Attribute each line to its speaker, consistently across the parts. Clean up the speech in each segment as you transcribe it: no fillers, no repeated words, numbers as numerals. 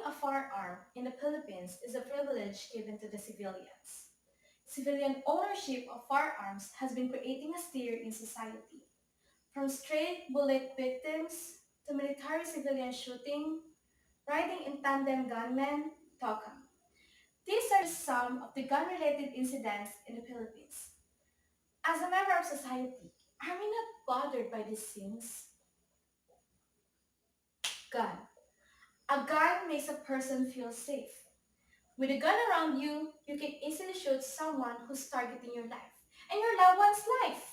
Speaker 1: a firearm in the Philippines is a privilege given to the civilians. Civilian ownership of firearms has been creating a stir in society, from stray bullet victims to military civilian shooting, riding in tandem gunmen, TOCA. These are some of the gun-related incidents in the Philippines. As a member of society, are we not bothered by these things? Gun. A gun makes a person feel safe. With a gun around you, you can easily shoot someone who's targeting your life and your loved one's life.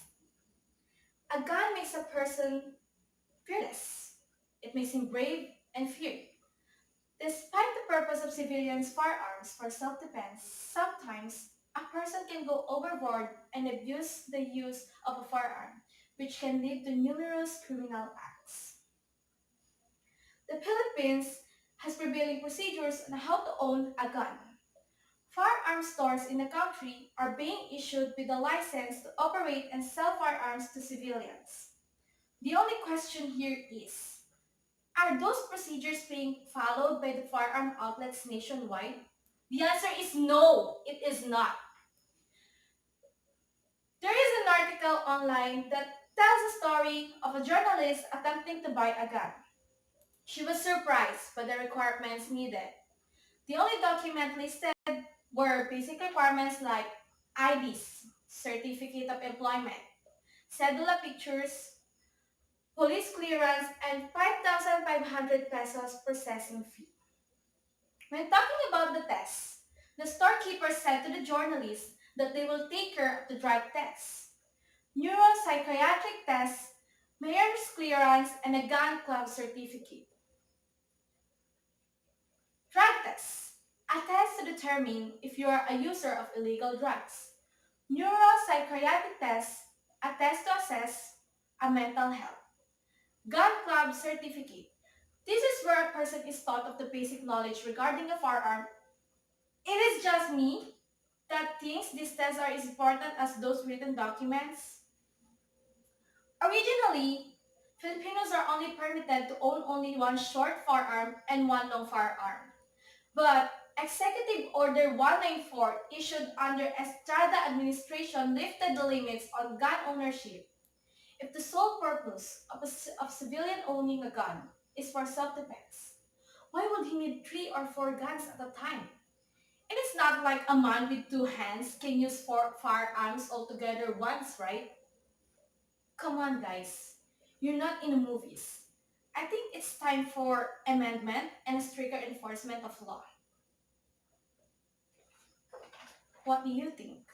Speaker 1: A gun makes a person fearless. It makes him brave and feared. Despite the purpose of civilians' firearms for self-defense, sometimes a person can go overboard and abuse the use of a firearm, which can lead to numerous criminal acts. The Philippines has prevailing procedures on how to own a gun. Firearm stores in the country are being issued with a license to operate and sell firearms to civilians. The only question here is, are those procedures being followed by the firearm outlets nationwide? The answer is no, it is not. There is an article online that tells a story of a journalist attempting to buy a gun. She was surprised by the requirements needed. The only document listed were basic requirements like IDs, certificate of employment, cedula pictures, police clearance, and 5,500 pesos processing fee. When talking about the tests, the storekeeper said to the journalist that they will take care of the drug tests, neuropsychiatric tests, mayor's clearance, and a gun club certificate. Drug tests. A test to determine if you are a user of illegal drugs. Neuropsychiatric test. A test to assess a mental health. Gun club certificate. This is where a person is taught of the basic knowledge regarding a firearm. It is just me that thinks these tests are as important as those written documents. Originally, Filipinos are only permitted to own only one short firearm and one long firearm. But Executive Order 194 issued under Estrada administration lifted the limits on gun ownership. If the sole purpose of civilian owning a gun is for self-defense, why would he need 3 or 4 guns at a time? It is not like a man with 2 hands can use 4 firearms altogether once, right? Come on guys, you're not in the movies. I think it's time for amendment and a stricter enforcement of law. What do you think?